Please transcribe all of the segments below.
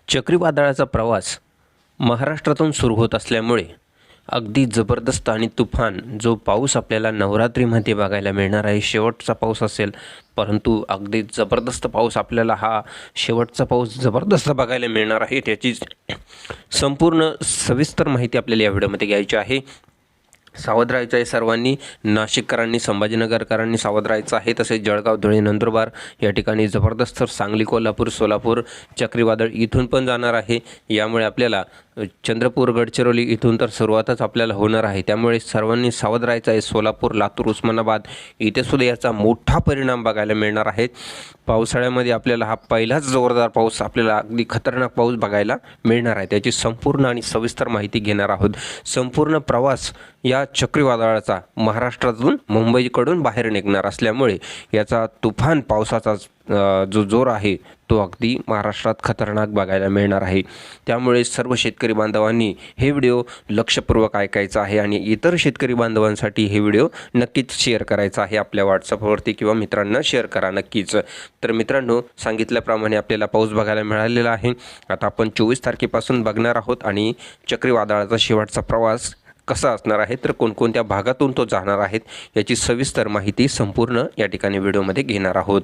चक्रीवादळाचा प्रवास महाराष्ट्रातून सुरू होत असल्यामुळे अगदी जबरदस्त आणि तुफान जो पाऊस आपल्याला नवरात्रीमध्ये बघायला मिळणार आहे, शेवटचा पाऊस असेल, परंतु अगदी जबरदस्त पाऊस आपल्याला हा शेवटचा पाऊस जबरदस्त बघायला मिळणार आहे। त्याची संपूर्ण सविस्तर माहिती आपल्याला या व्हिडिओमध्ये घ्यायची आहे। सावध राहायचं आहे सर्वांनी। नाशिककरांनी, संभाजीनगरकरांनी सावध राहायचं आहे। तसेच जळगाव, धुळे, नंदुरबार या ठिकाणी जबरदस्त, सांगली, कोल्हापूर, सोलापूर चक्रीवादळ इथून पण जाणार आहे। यामुळे आपल्याला चंद्रपूर, गडचिरोली इथून तर सुरुवातच आपल्याला होणार आहे। त्यामुळे सर्वांनी सावध राहायचं आहे। सोलापूर, लातूर, उस्मानाबाद इथे सुद्धा याचा मोठा परिणाम बघायला मिळणार आहे। पावसाळ्यामध्ये आपल्याला हा पहिलाच जोरदार पाऊस, आपल्याला अगदी खतरनाक पाऊस बघायला मिळणार आहे। त्याची संपूर्ण आणि सविस्तर माहिती घेणार आहोत। संपूर्ण प्रवास या चक्रीवादळाचा महाराष्ट्रातून मुंबईकडून बाहेर निघणार असल्यामुळे याचा तुफान पावसाचा जो जोर आहे तो अगदी महाराष्ट्रात खतरनाक बघायला मिळणार आहे। त्यामुळे सर्व शेतकरी बांधवांनी हे व्हिडिओ लक्षपूर्वक ऐकायचा आहे आणि इतर शेतकरी बांधवांसाठी हे व्हिडिओ नक्कीच शेअर करायचा आहे। आपल्या व्हॉट्सअपवरती किंवा मित्रांना शेअर करा नक्कीच। तर मित्रांनो, सांगितल्याप्रमाणे आपल्याला पाऊस बघायला मिळालेला आहे। आता आपण 24 तारखेपासून बघणार आहोत आणि चक्रीवादळाचा शेवटचा प्रवास कसा असणार आहे, तर कोणकोणत्या भागातून तो जाणार आहे याची सविस्तर माहिती संपूर्ण या ठिकाणी व्हिडिओमध्ये घेणार आहोत।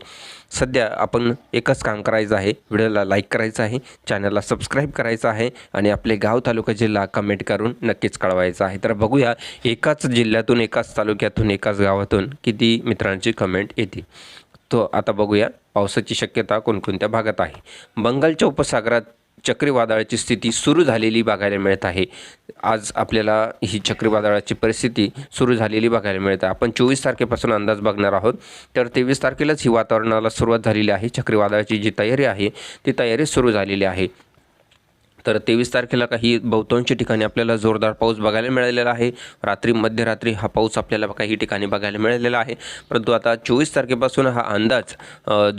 सध्या आपण एकच काम करायचं आहे, व्हिडिओला लाईक करायचं आहे, चॅनलला सबस्क्राईब करायचं आहे आणि आपले गाव, तालुका, जिल्हा कमेंट करून नक्कीच कळवायचं आहे। तर बघूया एकाच जिल्ह्यातून, एकाच तालुक्यातून, एकाच गावातून किती मित्रांची कमेंट येते। तो आता बघूया पावसाची शक्यता कोणकोणत्या भागात आहे। बंगालच्या उपसागरात चक्रीवादळाची स्थिती सुरू झालेली बघायला मिळत आहे। आज आपल्याला ही चक्रीवादळाची परिस्थिती सुरू झालेली बघायला मिळते। आपण 24 तारखेपासून अंदाज बघणार आहोत। तर 23 तारखेलाच ही वातावरणाला सुरुवात झालेली आहे। चक्रीवादळाची जी तयारी आहे ती तयारी सुरू झालेली आहे। तर 23 तारखेला काही बहुतांश ठिकाणी आपल्याला जोरदार पाऊस बघायला मिळालेला आहे। रात्री, मध्यरात्री हा पाऊस आपल्याला काही ठिकाणी बघायला मिळालेला आहे। परंतु आता 24 तारखेपासून हा अंदाज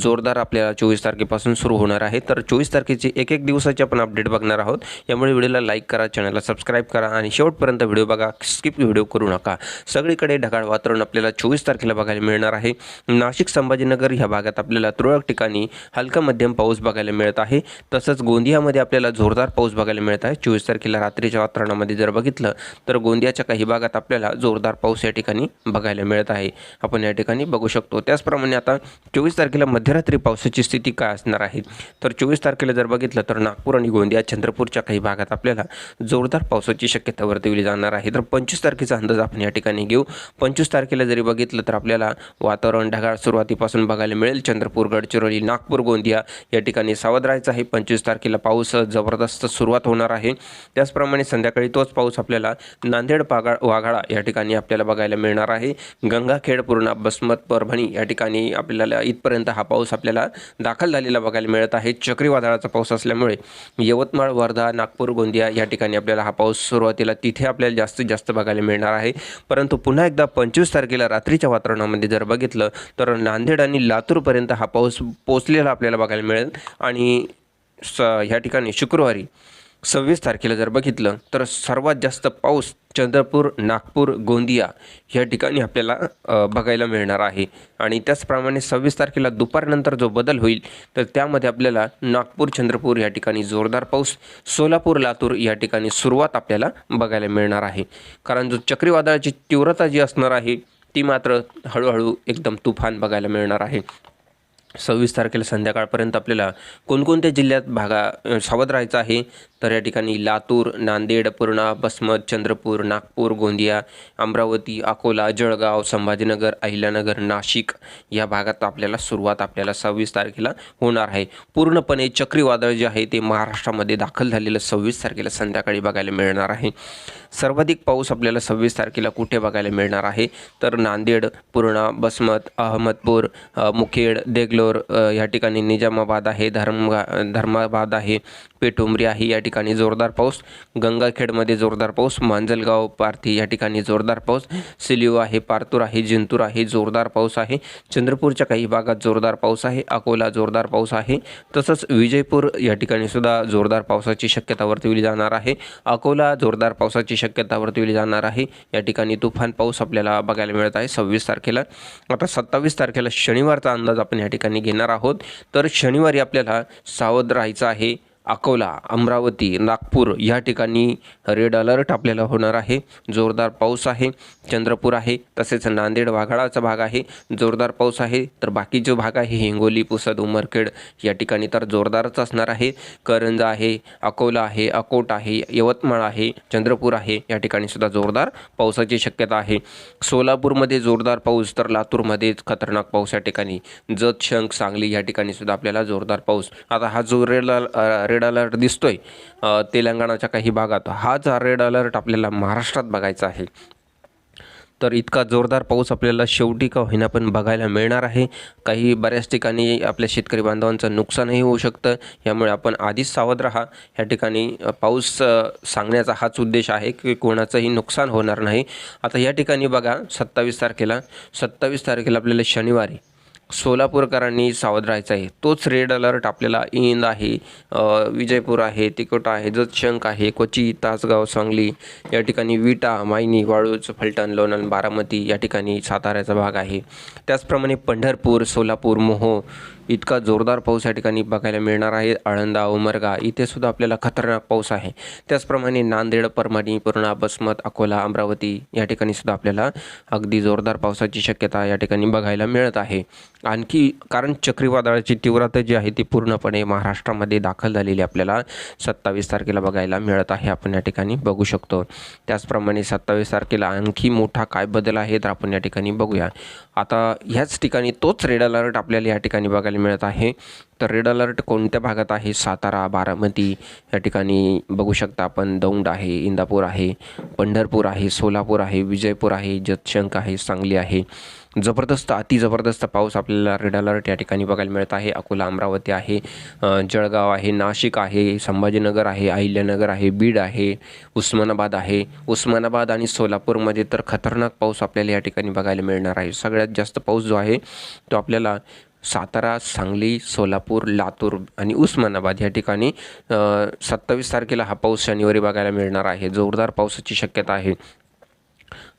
जोरदार आपल्याला 24 तारखेपासून सुरू होणार आहे। तर 24 तारखेची एक दिवसाची आपण अपडेट बघणार आहोत। यामुळे व्हिडिओला लाईक करा, चॅनलला सबस्क्राईब करा आणि शेवटपर्यंत व्हिडिओ बघा, स्किप व्हिडिओ करू नका। सगळीकडे ढगाळ वातावरण आपल्याला 24 तारखेला बघायला मिळणार आहे। नाशिक, संभाजीनगर ह्या भागात आपल्याला तुरळक ठिकाणी हलका मध्यम पाऊस बघायला मिळत आहे। तसंच गोंदियामध्ये आपल्याला जोरदार पाऊस बघायला मिळत आहे। 24 तारखेला रात्रीच्या वातावरणामध्ये जर बघितलं तर गोंदियाच्या काही भागात आपल्याला जोरदार पाऊस या ठिकाणी बघायला मिळत आहे, आपण या ठिकाणी बघू शकतो। त्याचप्रमाणे आता 24 तारखेला मध्यरात्री पावसाची स्थिती काय असणार आहे, तर 24 तारखेला जर बघितलं तर नागपूर आणि गोंदिया, चंद्रपूरच्या काही भागात आपल्याला जोरदार पावसाची शक्यता वर्तवली जाणार आहे। तर 25 तारखेचा अंदाज आपण या ठिकाणी घेऊ। 25 तारखेला जरी बघितलं तर आपल्याला वातावरण ढगाळ सुरुवातीपासून बघायला मिळेल। चंद्रपूर, गडचिरोली, नागपूर, गोंदिया या ठिकाणी सावध राहायचं आहे। 25 तारखेला पाऊस जबरदस्त सुरुवात होणार आहे। त्याचप्रमाणे संध्याकाळी तोच पाऊस आपल्याला नांदेड, वाघाळा या ठिकाणी आपल्याला बघायला मिळणार आहे। गंगाखेड, पूर्णा, बसमत, परभणी या ठिकाणी आपल्याला इथपर्यंत हा पाऊस आपल्याला दाखल झालेला बघायला मिळत आहे। चक्रीवादळाचा पाऊस असल्यामुळे यवतमाळ, वर्धा, नागपूर, गोंदिया या ठिकाणी आपल्याला हा पाऊस सुरुवातीला तिथे आपल्याला जास्तीत जास्त बघायला मिळणार आहे। परंतु पुन्हा एकदा 25 तारखेला रात्रीच्या वातावरणामध्ये जर बघितलं तर नांदेड आणि लातूरपर्यंत हा पाऊस पोचलेला आपल्याला बघायला मिळेल आणि ह्या ठिकाणी शुक्रवारी 26 तारखेला जर बघितलं तर सर्वात जास्त पाऊस चंद्रपूर, नागपूर, गोंदिया या ठिकाणी आपल्याला बघायला मिळणार आहे। आणि त्याचप्रमाणे 26 तारखेला दुपारनंतर जो बदल होईल तर त्यामध्ये आपल्याला नागपूर, चंद्रपूर या ठिकाणी जोरदार पाऊस, सोलापूर, लातूर या ठिकाणी सुरुवात आपल्याला बघायला मिळणार आहे। कारण जो चक्रीवादळाची तीव्रता जी असणार आहे ती मात्र हळूहळू एकदम तुफान बघायला मिळणार आहे। 26 तारखेला संध्याकाळपर्यंत आपल्याला कोणकोणत्या जिल्ह्यात सावध राहायचं आहे, तर या ठिकाणी लातूर, नांदेड, पूर्णा, बसमत, चंद्रपूर, नागपूर, गोंदिया, अमरावती, अकोला, जळगाव, संभाजीनगर, अहिल्यानगर, नाशिक या भागात आपल्याला सुरुवात आपल्याला 26 तारखेला होणार आहे। पूर्णपणे चक्रीवादळ जे आहे ते महाराष्ट्रामध्ये दाखल झालेलं 26 तारखेला संध्याकाळी बघायला मिळणार आहे। सर्वाधिक पाऊस आपल्याला 26 तारखेला कुठे बघायला मिळणार आहे, तर नांदेड, पूर्णा, बसमत, अहमदपूर, मुखेड, देगलोर या ठिकाणी, निजामाबाद आहे, धर्माबाद आहे, पेठुमरी आहे या ठिकाणी जोरदार पाऊस, गंगाखेडमध्ये जोरदार पाऊस, मांजलगाव, पारधी या ठिकाणी जोरदार पाऊस, सिलिओ आहे, पारतूर आहे, जिंतूर आहे, जोरदार पाऊस आहे। चंद्रपूरच्या काही भागात जोरदार पाऊस आहे, अकोला जोरदार पाऊस आहे। तसंच विजयपूर या ठिकाणी सुद्धा जोरदार पावसाची शक्यता वर्तवली जाणार आहे। अकोला जोरदार पावसाची शक्यता वर्तवली जाणार आहे। या ठिकाणी तुफान पाऊस आपल्याला बघायला मिळत आहे 26 तारखेला। आता 27 तारखेला शनिवारचा अंदाज आपण या ठिकाणी घेणार आहोत। तर शनिवारी आपल्याला सावध राहायचं आहे अकोला, अमरावती, नागपूर या ठिकाणी रेड अलर्ट आपल्याला होणार आहे. जोरदार पाऊस आहे. चंद्रपूर आहे, तसेच नांदेड वाघाळाचा भाग आहे, जोरदार पाऊस आहे. तर बाकी जो भाग आहे हिंगोली, पुसद, उमरखेड या ठिकाणी तर जोरदारच असणार आहे. करंजा आहे, अकोला आहे, अकोट आहे, यवतमाळ आहे, चंद्रपूर आहे या ठिकाणी सुद्धा जोरदार पावसाची शक्यता आहे. सोलापूरमध्ये जोरदार पाऊस, तर लातूरमध्ये खतरनाक पाऊस या ठिकाणी. जत, शंख, सांगली या ठिकाणी सुद्धा आपल्याला जोरदार पाऊस. आता हा जो रेड अलर्ट दिसतोय तेलंगणाच्या काही भागात, हाच रेड अलर्ट आपल्याला महाराष्ट्रात बघायचा आहे. तर इतका जोरदार पाऊस आपल्याला शेवटी का होईना पण बघायला मिळणार आहे. काही बऱ्याच ठिकाणी आपल्या शेतकरी बांधवांचं नुकसानही होऊ शकतं. यामुळे आपण आधीच सावध राहा. या ठिकाणी पाऊस सांगण्याचा हाच उद्देश आहे की कोणाचंही नुकसान होणार नाही. आता या ठिकाणी बघा 27 तारखेला आपल्याला शनिवारी सोलापूरकरांनी सावध राहायचं आहे. तोच रेड अलर्ट आपल्याला इंद आहे, विजयपूर आहे, तिकोटा आहे, जतशंक आहे, कोची, तासगाव, सांगली या ठिकाणी, विटा, मायनी, वाळूज, फलटण, लोणंद, बारामती या ठिकाणी साताऱ्याचा भाग आहे. त्याचप्रमाणे पंढरपूर, सोलापूर, मोहो इतका जोरदार पाऊस या ठिकाणी बघायला मिळणार आहे. आळंदा, उमरगा इथे सुद्धा आपल्याला खतरनाक पाऊस आहे. त्याचप्रमाणे नांदेड, परभणी, पूर्णा, बसमत, अकोला, अमरावती या ठिकाणी सुद्धा आपल्याला अगदी जोरदार पावसाची शक्यता या ठिकाणी बघायला मिळत आहे. आणखी कारण चक्रीवादळाची तीव्रता जी आहे ती पूर्णपणे महाराष्ट्रामध्ये दाखल झालेली आपल्याला 27 तारखेला बघायला मिळत आहे. आपण या ठिकाणी बघू शकतो. त्याचप्रमाणे 27 तारखेला आणखी मोठा काय बदल आहे तर आपण या ठिकाणी बघूया. आता ह्याच ठिकाणी तोच रेड अलर्ट आपल्याला या ठिकाणी बघायला मिळत आहे. तर रेड अलर्ट कोणत्या भागात आहे? सातारा, बारामती या ठिकाणी बघू शकता आपण. दौंड आहे, इंदापूर आहे, पंढरपूर आहे, सोलापूर आहे, विजयपूर आहे, जतशंक आहे, सांगली आहे. जबरदस्त, अतिजबरदस्त पाऊस आपल्याला रेड अलर्ट या ठिकाणी बघायला मिळत आहे. अकोला, अमरावती आहे, जळगाव आहे, नाशिक आहे, संभाजीनगर आहे, अहिल्यानगर आहे, बीड आहे, उस्मानाबाद आहे. उस्मानाबाद आणि सोलापूरमध्ये तर खतरनाक पाऊस आपल्याला या ठिकाणी बघायला मिळणार आहे. सगळ्यात जास्त पाऊस जो आहे तो आपल्याला सातारा, सांगली, सोलापूर, लातूर आणि उस्मानाबाद या ठिकाणी 27 तारखेला हा पाऊस शनिवारी बघायला मिळणार आहे. जोरदार पावसाची शक्यता आहे.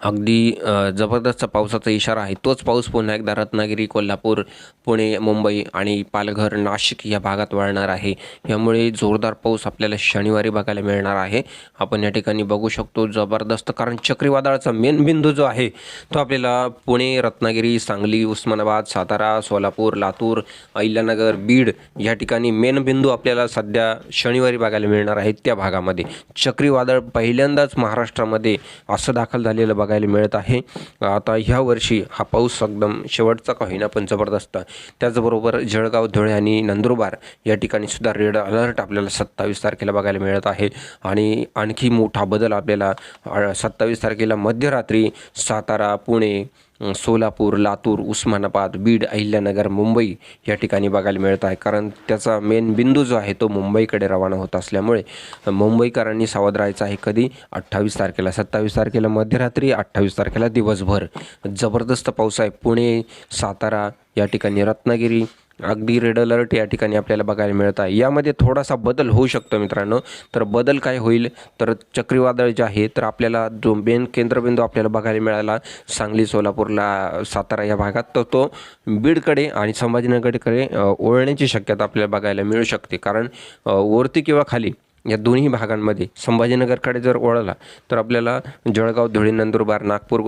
अगदी जबरदस्त पावसाचा इशारा आहे. तोच पाऊस पुन्हा एकदा रत्नागिरी, कोल्हापूर, पुणे, मुंबई आणि पालघर, नाशिक या भागात वळणार आहे. यामुळे जोरदार पाऊस आपल्याला शनिवारी बघायला मिळणार आहे. आपण या ठिकाणी बघू शकतो जबरदस्त, कारण चक्रीवादळाचा मेन बिंदू जो आहे तो आपल्याला पुणे, रत्नागिरी, सांगली, उस्मानाबाद, सातारा, सोलापूर, लातूर, अहिल्यानगर, बीड या ठिकाणी मेन बिंदू आपल्याला सध्या शनिवारी बघायला मिळणार आहे. त्या भागामध्ये चक्रीवादळ पहिल्यांदाच महाराष्ट्रामध्ये असं दाखल झालेलं बघायला मिळत आहे. आता ह्या वर्षी हा पाऊस एकदम शेवटचा का होईना पण जबरदस्त. त्याचबरोबर जळगाव, धुळे आणि नंदुरबार या ठिकाणी सुद्धा रेड अलर्ट आपल्याला 27 तारखेला बघायला मिळत आहे. आणि आणखी मोठा बदल आपल्याला 27 तारखेला मध्यरात्री सातारा, पुणे, सोलापूर, लातूर, उस्मानाबाद, बीड, अहिल्यानगर, मुंबई या ठिकाणी बघायला मिळत आहे. कारण त्याचा मेन बिंदू जो आहे तो मुंबईकडे रवाना होत असल्यामुळे मुंबईकरांनी सावध राहायचं आहे. कधी? 28 तारखेला. 27 तारखेला मध्यरात्री, 28 तारखेला दिवसभर जबरदस्त पाऊस आहे. पुणे, सातारा या ठिकाणी, रत्नागिरी अगदी रेड अलर्ट या ठिकाणी आपल्याला बघायला मिळत आहे. यामध्ये थोडासा बदल होऊ शकतो मित्रांनो. तर बदल काय होईल तर चक्रीवादळ जे आहे तर आपल्याला जो मेन केंद्रबिंदू आपल्याला बघायला मिळाला सांगली, सोलापूरला, सातारा या भागात, तर तो बीडकडे आणि संभाजीनगरकडे वळण्याची शक्यता आपल्याला बघायला मिळू शकते. कारण वरती किंवा खाली या दोन्ही भागांमध्ये संभाजीनगरकडे जर वळला तर आपल्याला जळगाव, धुळे, नंदुरबार, नागपूर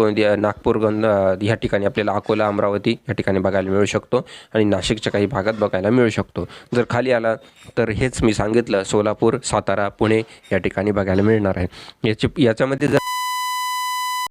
ह्या ठिकाणी आपल्याला अकोला, अमरावती या ठिकाणी बघायला मिळू शकतो आणि नाशिकच्या काही भागात बघायला मिळू शकतो. जर खाली आला तर हेच मी सांगितलं सोलापूर, सातारा, पुणे या ठिकाणी बघायला मिळणार आहे. याच्यामध्ये जर